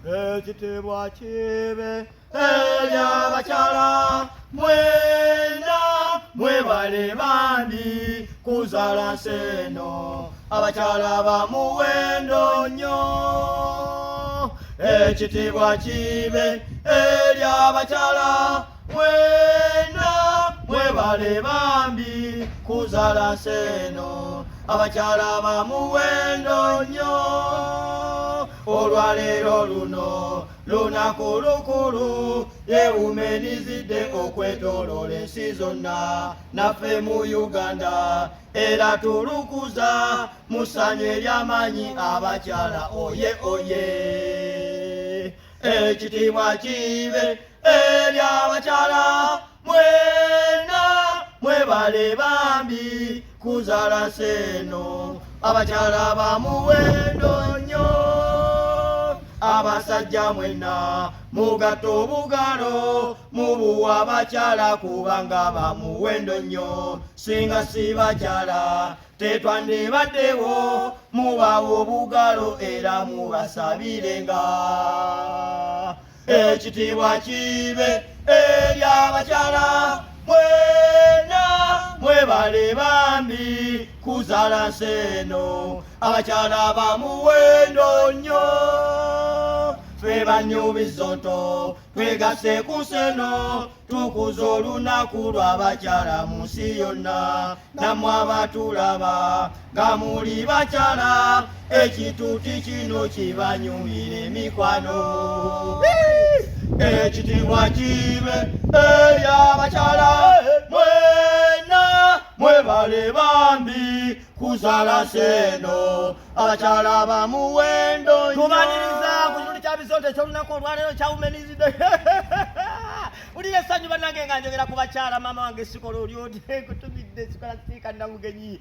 ekitibwa kibe eri abakyala mwena mwebale bambi kuzaala seno abakyala ba muwendo nnyo ekitibwa kibe eri abakyala mwena mwebale bambi kuzaala seno abakyala ba muwendo nnyo olwaleero luno lunaku lukulu yewumenizidde okwetooloola ensi zonna naffe mu Uganda era tulukuza musanyu ery'amanyi abakyala oye oye ekitiibwa kibe eri abakyala mwena mwebale bambi kuzaala seno abakyala ba muwendo nnyo abasajja mwena mugatta obugalo mubuwa abakyala kubanga ba muwendo nnyo singa si bakyala tetwandibaddewo mubawa obugalo era mubasabirenga ekitiibwa kibe eri abakyala mwena mwebale bambi kuzaala seno abakyala ba muwendo nnyo ffe banyubizo nto twegasse ku nseno tukuza olunaku lw'abakyala mu nsi yonna nammwe abatulaba nga muli bakyala ekituuti kino kibanyumira emikwano ekitiibwa kibe eri abakyala mwena mwebale bambi kuzaala seno abakyala ba muwendo tubaniriza ku kitundu kya Bisoto ekyolunaku olwaleero kyawumenizidde ulire essanyu bannange nga njogera ku bakyala maama wange sikola oli oti kutumidde sikola siika namugenyi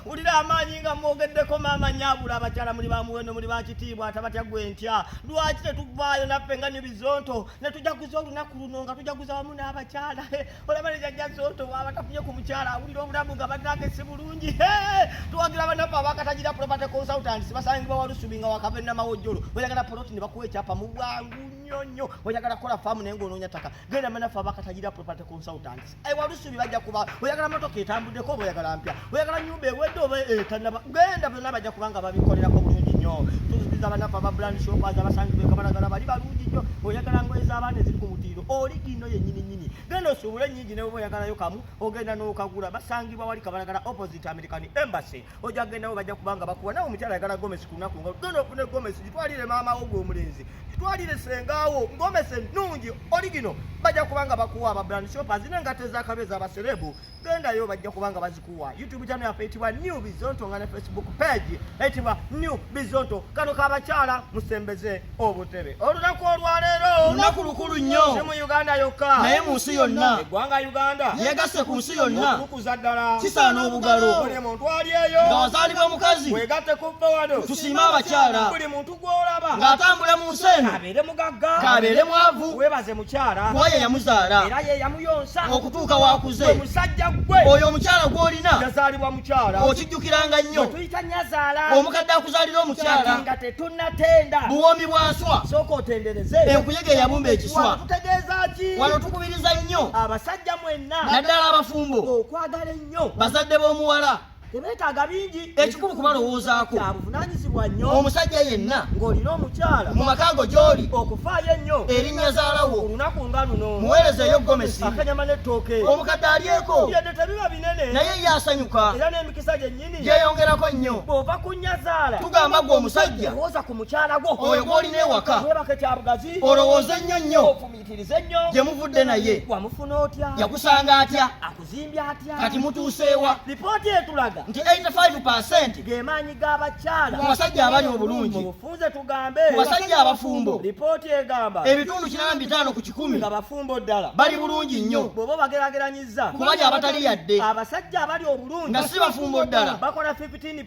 ulire amaanyi nga mwogeddeko maama nyaabula abakyala muli ba muwendo muli ba kitiibwa atabatya gwe ntya lwaki tetuvaayo naffe nga Nyubizonto ne tujaguza olunaku luno nga tujaguza wamu n'abakyala olaba ne jjajja Zonto bw'aba tafunye ku mukyala awulira obulamu nga bannange si bulungi tuwagira bannaffe abakatagira property consultants basangibwa Walusubi nga wakava Namawojjolo oyagala poloti ne bakuwa ekyapa mu bwangu nnyo oyagala kukola faamu naye ng'onoonya ttaka genda bannaffe abakatagira property consultants Walusubi bajja kuba oyagala motoka etambuddeko oba oyagala mpya oyagala nnyumba ewedde oba etannaba genda byonna bajja kuba nga babikolerako bulungi nnyo tuzibiza bannaffe aba brand shoppers abasangibwa ekabalagala bali balungi nnyo oyagala ngoye z'abaana eziri ku mutiiro oli gino yennyini genda osuubule ennyingi ne bwe oyagalayo kamu ogenda n'okagula basangibwa wali kabalagala opposite American Embassy ojja kugendawo bajja kubanga bakuwa nawe omukyala ayagala gomesi ku lunaku nga genda ofune gomesi gitwalire maama wo gw'omulenzi gitwalire sengaawo gomesi ennungi origino bajja kubanga bakuwa aba brand shoppers n'engatte z'akabeza abaserebu gendayo bajja kubanga bazikuwa YouTube channel yaffe eyitibwa New Bizonto nga ne Facebook page eyitibwa New Bizonto kano kabakyala musembeze obutebe olunaku olwaleero lunaku lukulu nnyo si mu Uganda yokka naye mu nsi yonna eggwanga Uganda yegasse ku nsi yonna okukuza ddala kisaana obugalo buli muntu ali eyo nga wazaalibwa mukazi wegatte ku fowado tusiima abakyala buli muntu gw'olaba ng'atambula mu nsi eno abeere mugagga kabeere mwavu weebaze mukyala kuba ye yamuzaala era ye yamuyonsa okutuuka waakuze musajja gwe oyo omukyala gw'olina yazaalibwa mukyala okijjukiranga nnyo tuyita nnyazaala omukadde akuzaalira omukyala nga tetunnatenda buwoomi bwa nswa sooka otendereze enkuyege eyabumba ekiswa tutegeeza ki wano tukubiriza nnyo abasajja mwenna naddala abafumbo okwagala ennyo bazadde b'omuwala tebeetaaga bingi ekikulu kubalowoozaako kyabuvunaanyizibwa nnyo omusajja yenna ng'olina omukyala mu makago gy'oli okufaayo ennyo erinnya zaalawo olunaku nga luno muweerezeeyo gomesi akanyama n'ettooke omukadde alyeko yadde tebiba binene naye yaasanyuka era n'emikisa gyennyini gyeyongerako nnyo bw'ova ku nnyazaala tugamba gwe omusajja lowooza ku mukyala gwo oyo gw'olina ewaka weebake kyabugazi olowooze nnyo nnyo ofumiitirize nnyo gye muvudde naye wamufuna otya yakusanga atya akuzimbye atya kati mutuuseewa lipooti etulaga nti 85% gemaanyi g'abakyala ku basajja abali obulungi mu bufunze tugambe ku basajja abafumbo lipooti egamba ebitundu 85 ku 100 nga bafumbo ddala bali bulungi nnyo bw'oba bagerageranyiza ku bali abatali yadde abasajja abali obulungi nga si bafumbo ddala bakola 15%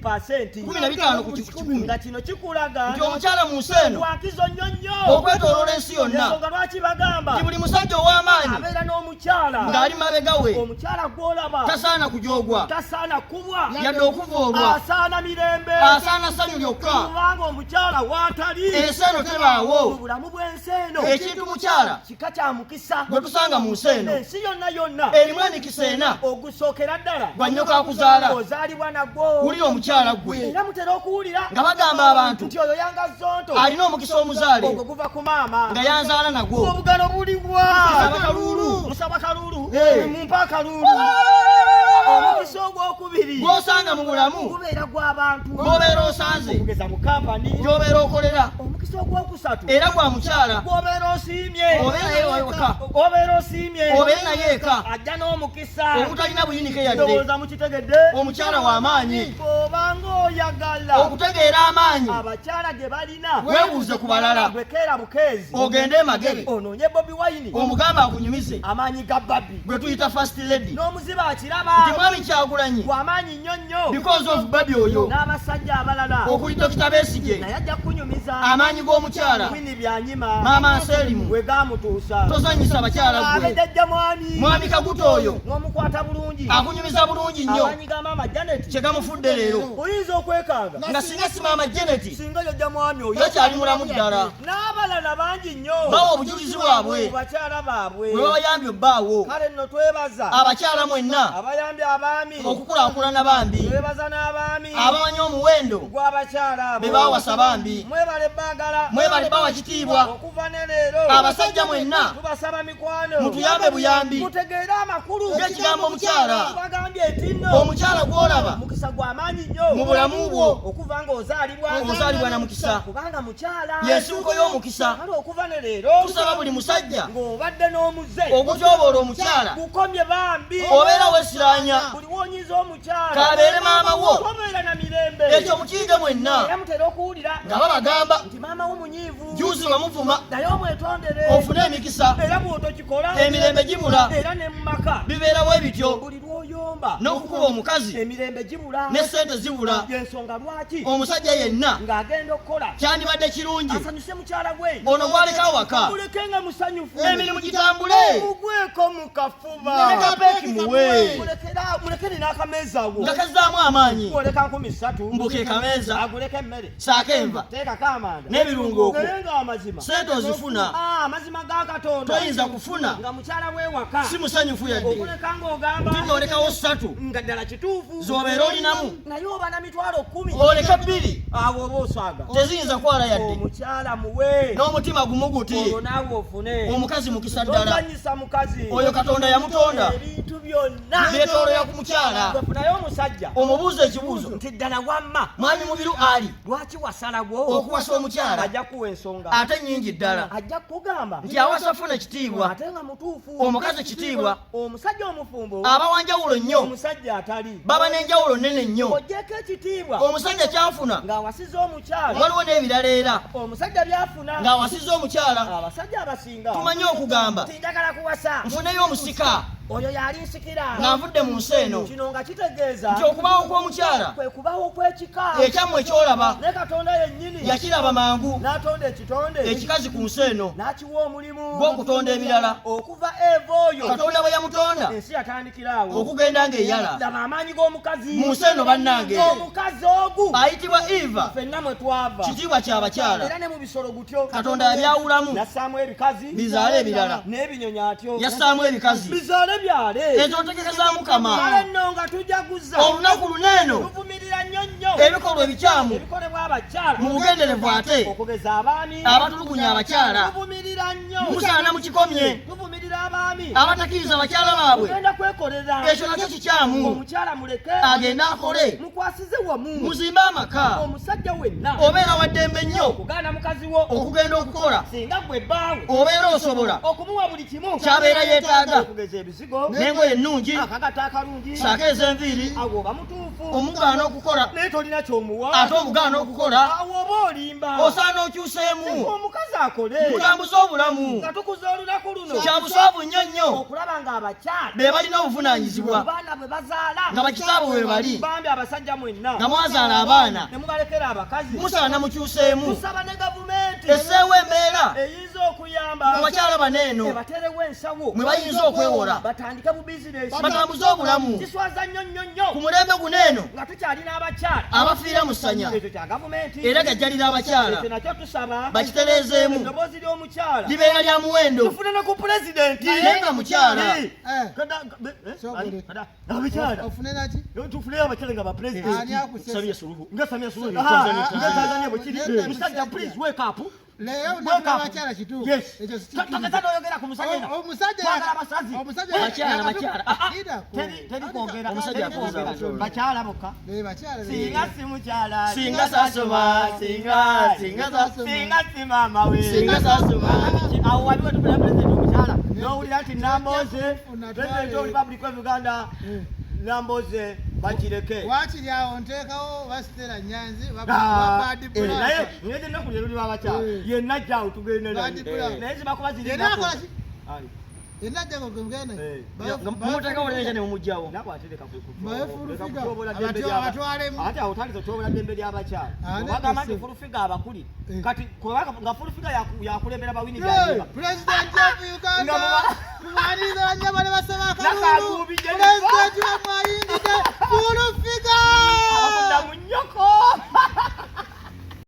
15 ku 100 nga kino kikulaga nti omukyala mu nsi eno wakizo nnyo nnyo okwetooloola ensi yonna ensonga lwaki bagamba nti buli musajja ow'amaanyi abeera n'omukyala ng'ali mabega we omukyala gw'olaba tasaana kujoogwa tasaana kubwa yadde okuvoolwa asaana mirembe asaana ssanyu lyokka kubanga omukyala waatali ensi eno tebaawo mu bulamu bw'ensi eno ekintu mukyala kika kya mukisa gwe tusanga mu nsi eno ensi yonna erimu emikisa ena ogusookera ddala gwa nnyoka akuzaala ozaalibwa nagwo wulira omukyala gwe era mutera okuwulira nga bagamba abantu nti oyo yanga zonto alina omukisa omuzaale ogwo guva ku maama nga yanzaala nagwo obugano buliwa musaba kalulu mumpa akalulu omukisa ogwokubiri gw'osanga mu bulamu gubeera gw'abantu gw'obeera osanze okugeza mu kampani gy'obeera okolera omukisa ogwokusatu era gwa mukyala gw'obeera osiimye obeera naye wawaka obeera osiimye obeera naye eka ajja n'omukisa obutalina buyinike yadde ndowooza mukitegedde omukyala w'amaanyi obanga oyagala okutegeera amaanyi abakyala ge balina weebuuze ku balala bwekeera bukeezi ogende emagere onoonye bobi wayini omugamba akunyumize amaanyi ga babi gwe tuyita first lady n'omuziba akiraba nti mwami Kyagulanyi gw'amaanyi nnyo nnyo because of babi oyo n'abasajja abalala okuli Dr. Besigye naye ajja kunyumiza amaanyi g'omukyala wini byanyima maama Nserimu bwe gamutuusa tozanyisa bakyala gwe abejjajja mwami Kaguta oyo n'omukwata bulungi akunyumiza bulungi nnyo amaanyi ga maama Janet kye gamufudde leero oyinza okwekanga nga singa si maama Janet singa yojja mwami oyo yakyali mulamu ddala n'abalala bangi nnyo bawa obujulizi bwabwe ku bakyala baabwe bwe babayambye obbaawo kale nno twebaza abakyala mwenna abayambye abaami okukulaakulana bambi twebaza n'abaami abamanyi omuwendo gw'abakyala abo be baawasa bambi mwebale baagala mwebale bawa kitiibwa okuva ne leero abasajja mwenna tubasaba mikwano mutuyambe buyambi mutegeere amakulu ng'ekigambo omukyala tubagambye eti nno omukyala gw'olaba mukisa gw'amaanyi nnyo mu bulamu bwo okuva ng'ozaalibwa na mukisa kubanga mukyala y'ensibuko y'omukisa kale okuva ne leero tusaba buli musajja ng'obadde n'omuze okutyoboola omukyala gukomye bambi obeera weesiraanya buli wonyiza omukyala kabeere maama wo obeera na mirembe ekyo mukiyige mwenna era mutera okuwulira nga babagamba nti maama wo munyiivu juuzi bamuvuma naye omwetondere ofune emikisa era bw'otokikola emirembe gibula era ne mu maka bibeerawo ebityo buli lw'oyomba n'okukuba omukazi emirembe gibula ne sente zibula y'ensonga lwaki omusajja yenna ng'agenda okukola kyandibadde kirungi asanyuse mukyala gwe ono gwaleka awaka mulekenga musanyufu emirimu gitambule mugweko mu kafuba ne kapeeki muwe mulekere n'akameeza awo nga kazzaamu amaanyi oleka 13 mbuke kameeza aguleko emmere saako enva teekako amanda n'ebirungo okwo naye ng'amazima sente ozifuna amazima ga katonda toyinza kufuna nga mukyala w'ewaka si musanyufu yadde okuleka ng'ogamba tinolekawo 3 nga ddala kituufu z'obeera olinamu naye oba na mitwalo 10 oleka 2 awo oba oswaga teziyinza kwala yadde omukyala muwe n'omutima gumu guti olwo naawe ofune omukazi mukisa ddala tozanyisa mukazi oyo katonda yamutonda ebintu byonna byetoolola ku mukyala wefunaye omusajja omubuuza ekibuuzo nti ddala wamma mwami mubiru ali lwaki wasalagwo okuwasa omukyala ajja kuwa ensonga ate nnyingi ddala ajja kukugamba nti awasa funa kitiibwa ate nga mutuufu omukazi kitiibwa omusajja omufumbo aba wanjawulo nnyo omusajja atali baba n'enjawulo nnene nnyo ogyeko ekitiibwa omusajja kyafuna ng'awasiza omukyala waliwo n'ebirala era omusajja byafuna ng'awasiza omukyala abasajja abasinga tumanyi okugamba tinjagala kuwasa nfuneyo omusika oyo yali nsikira nga nvudde mu nsi eno kino nga kitegeeza nti okubawo kw'omukyala kwe kubawo kw'ekika ekyammwe ekyolaba ne katonda yennyini yakiraba mangu n'atonda ekitonde ekikazi ku nsi eno n'akiwa omulimu gw'okutonda ebirala okuva eva oyo katonda bwe yamutonda ensi yatandikiraawo okugenda ng'eyala laba amaanyi g'omukazi mu nsi eno bannange omukazi ogu ayitibwa eva ffenna mwe twava kitiibwa ky'abakyala era ne mu bisolo gutyo katonda yabyawulamu yassaamu ebikazi bizaale ebirala n'ebinyonyi atyo yassaamu ebikazi bizaale byale ezo ntegeka za mukama kale nno nga tujaguza olunaku luneeno tuvumirira nnyo nnyo ebikolwa ebikyamu ebikolebwa abakyala mu bugenderevu ate okugeza abaami abatulugunya abakyala tuvumirira nnyo musaana mukikomye tuvumirira abaami abatakkiriza bakyala baabwe ogenda kwekolera ekyo nakyo kikyamu omukyala muleke agende akole mukwasize wamu muzimbe amaka omusajja wenna obeera wa ddembe nnyo okugaana mukazi wo okugenda okukola singa gwe bbaawe obeera osobola okumuwa buli kimu kyabeera yeetaaga okugeza ebizigo n'engoye ennungi akagato akalungi saako ez'enviiri awo oba mutuufu omugaana okukola naye tolina kyomuwa ate omugaana okukola awo oba olimba osaana okyuseemu omukazi akole mutambuza obulamu nga tukuza olunaku luno kya buswavu nnyo nnyo okulaba ng'abakyala be balina obuvunaanyizibwa abaana bwe bazaala nga bakitaabwe bwe bali bambi abasajja mwenna nga mwazaala abaana ne mubalekera abakazi musaana mukyuseemu tusaba ne gavumenti esseewo embeera eyinza okuyamba bagamba abakyala baneeno bateerewo ensawo mwe bayinza okwewola batandike mu bizinesi batambuze obulamu kiswaza nnyo nnyo nnyo ku mulembe guneeno nga tukyalina abakyala abafiira mu ssanya ekyo kya gavumenti era gajjalira abakyala ekyo nakyo tusaba bakitereezeemu eddoboozi ly'omukyala libeera lya muwendo tufune ne ku pulezidenti naye nga mukyala abakyala ofune naki tufune abakyala nga bapulezidenti ani akusesa Samia Suluhu nga Samia Suluhu nga Tanzania bwe kiri musajja please wake up leero ndabula abakyala kituufu yes ekyo kakata oyogera ku musajja twagala abasazi teri kwogera Omusajja akuza bakyala bokka singa si mukyala singa sasoma singa sasoma singa si maama we singa sasoma awo waliwo tupulira pulezidenti omukyala n'owulira nti Namboze pulezidenti wa Republic of Uganda Namboze bakireke wakiri awo nteekawo basitera nyanzi naye ngende ennaku lero luli babakyala yenna ajja awo tugende naye zibakuba zirinaku yenna ajjago gemugenda mumuteekawo leeja ne mumugjawo abatwalemu ate awo taliza twobola ddembe ly'abakyala obagamba nti fulufiga abakuli kati nga fulufiga yakulembera bawini byayiba pulezidenti of Uganda kumwaniriza banyama ne basaba akalulu Nakagubi pulezidenti wamwayi